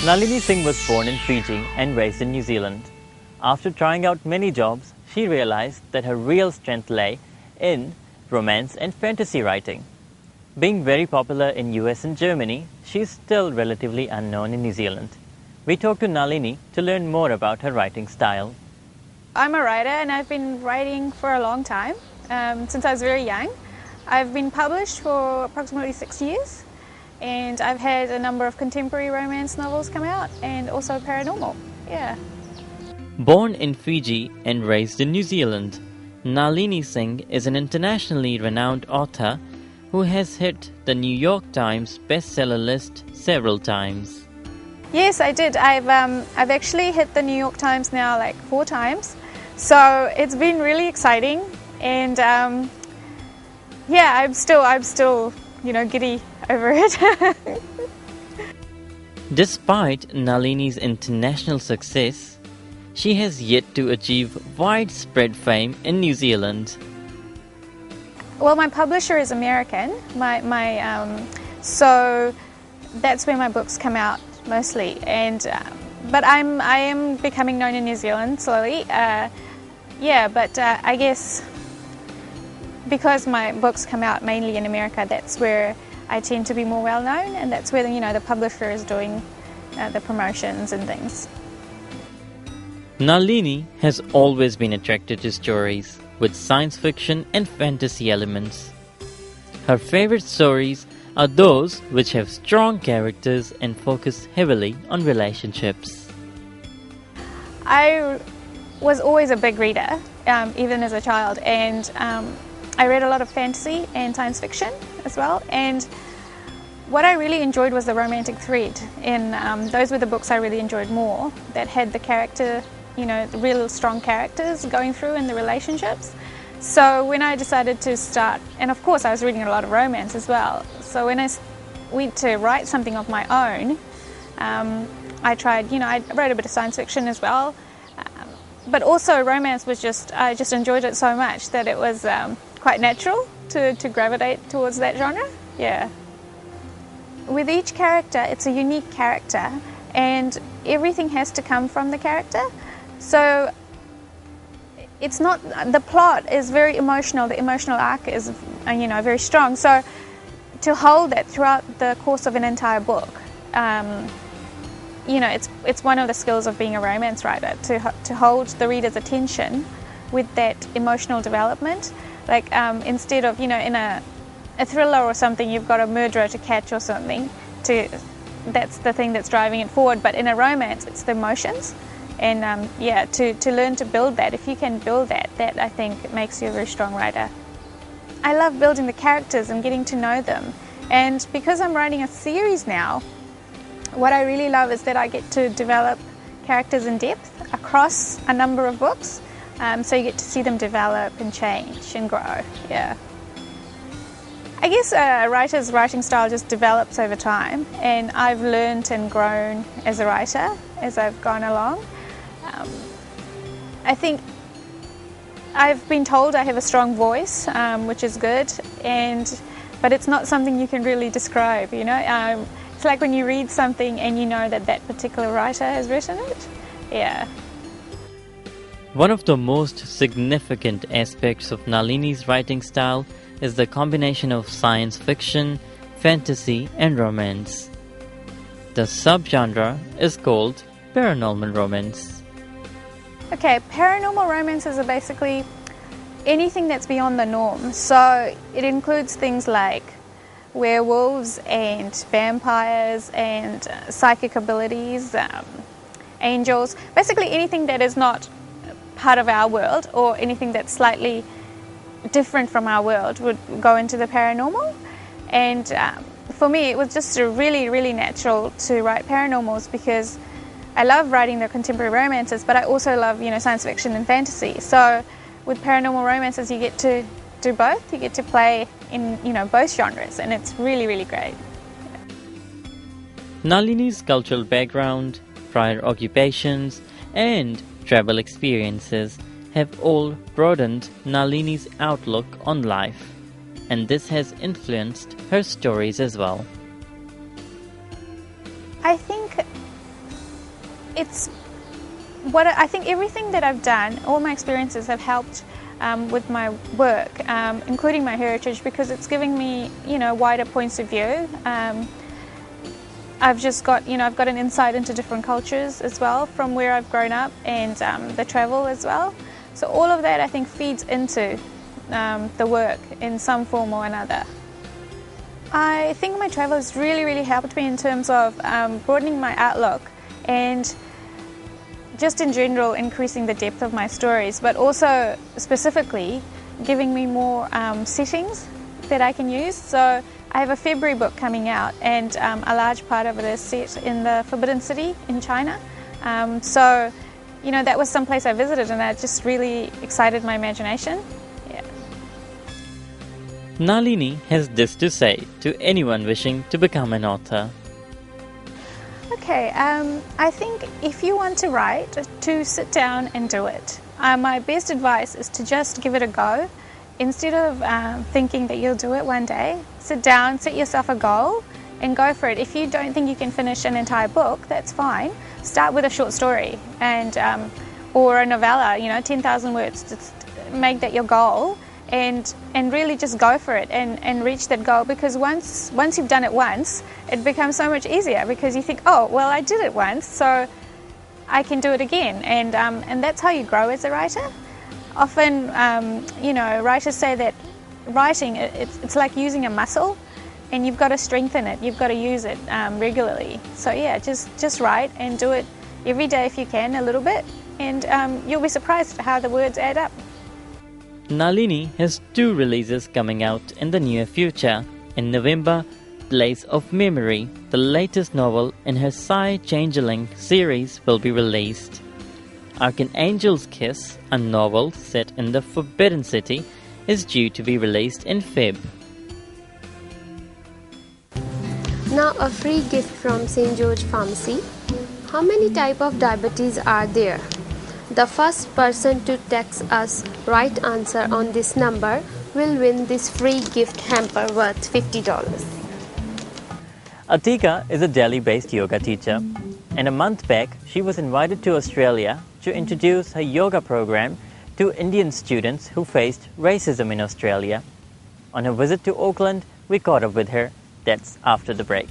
Nalini Singh was born in Fiji and raised in New Zealand. After trying out many jobs, she realized that her real strength lay in romance and fantasy writing. Being very popular in US and Germany, she is still relatively unknown in New Zealand. We talked to Nalini to learn more about her writing style. I'm a writer and I've been writing for a long time, since I was very young. I've been published for approximately 6 years, and I've had a number of contemporary romance novels come out and also paranormal. Yeah. Born in Fiji and raised in New Zealand, Nalini Singh is an internationally renowned author who has hit the New York Times bestseller list several times. Yes, I did. I've actually hit the New York Times now like 4 times, so it's been really exciting. And yeah, I'm still giddy over it. Despite Nalini's international success, she has yet to achieve widespread fame in New Zealand. Well, my publisher is American, so that's where my books come out mostly. And but I am becoming known in New Zealand slowly. But I guess because my books come out mainly in America, that's where I tend to be more well known, and that's where the publisher is doing the promotions and things. Nalini has always been attracted to stories with science fiction and fantasy elements. Her favorite stories are those which have strong characters and focus heavily on relationships. I was always a big reader, even as a child, and I read a lot of fantasy and science fiction as well. And what I really enjoyed was the romantic thread, and those were the books I really enjoyed more, that had the character, the real strong characters going through in the relationships. So when I decided to start, and of course I was reading a lot of romance as well, so when I went to write something of my own, I tried, I wrote a bit of science fiction as well, but also romance was I just enjoyed it so much that it was quite natural to gravitate towards that genre. Yeah. With each character, it's a unique character, and everything has to come from the character. So it's not, the plot is very emotional, the emotional arc is very strong. So to hold that throughout the course of an entire book, it's one of the skills of being a romance writer, to hold the reader's attention with that emotional development. Like instead of in a thriller or something, you've got a murderer to catch or something, that's the thing that's driving it forward. But in a romance, it's the emotions. And to learn to build that, if you can build that I think makes you a very strong writer. I love building the characters and getting to know them. And because I'm writing a series now, what I really love is that I get to develop characters in depth across a number of books. So you get to see them develop and change and grow. Yeah. I guess a writer's writing style just develops over time, and I've learned and grown as a writer as I've gone along. I think I've been told I have a strong voice, which is good, but it's not something you can really describe, It's like when you read something and you know that particular writer has written it. Yeah. One of the most significant aspects of Nalini's writing style is the combination of science fiction, fantasy, and romance. The subgenre is called Paranormal Romance. Okay, paranormal romances are basically anything that's beyond the norm. So it includes things like werewolves and vampires and psychic abilities, angels, basically anything that is not part of our world or anything that's slightly different from our world would go into the paranormal. And for me, it was just really, really natural to write paranormals because I love writing the contemporary romances, but I also love, science fiction and fantasy. So with paranormal romances, you get to do both. You get to play in, both genres, and it's really, really great. Nalini's cultural background, prior occupations, and travel experiences have all broadened Nalini's outlook on life, and this has influenced her stories as well. I think it's what I think everything that I've done, all my experiences have helped with my work, including my heritage, because it's giving me, wider points of view. I've just got, I've got an insight into different cultures as well from where I've grown up, and the travel as well. So all of that, I think, feeds into the work in some form or another. I think my travel has really, really helped me in terms of broadening my outlook and just in general increasing the depth of my stories, but also specifically giving me more settings that I can use. So I have a February book coming out, and a large part of it is set in the Forbidden City in China. So, that was someplace I visited, and that just really excited my imagination. Yeah. Nalini has this to say to anyone wishing to become an author. Okay, I think if you want to write, to sit down and do it. My best advice is to just give it a go. Instead of thinking that you'll do it one day, sit down, set yourself a goal and go for it. If you don't think you can finish an entire book, that's fine. Start with a short story and or a novella, 10,000 words. Just make that your goal and really just go for it and reach that goal, because once you've done it once, it becomes so much easier, because you think, oh, well, I did it once, so I can do it again. And that's how you grow as a writer. Often, writers say that writing, it's like using a muscle, and you've got to strengthen it, you've got to use it regularly. So yeah, just write and do it every day if you can, a little bit, and you'll be surprised at how the words add up. Nalini has 2 releases coming out in the near future. In November, Place of Memory, the latest novel in her Psy Changeling series, will be released. Archangel's Kiss, a novel set in the Forbidden City, is due to be released in Feb. Now a free gift from St. George Pharmacy. How many types of diabetes are there? The first person to text us right answer on this number will win this free gift hamper worth $50. Atiqa is a Delhi-based yoga teacher, and a month back she was invited to Australia to introduce her yoga program to Indian students who faced racism in Australia. On her visit to Auckland, we caught up with her. That's after the break.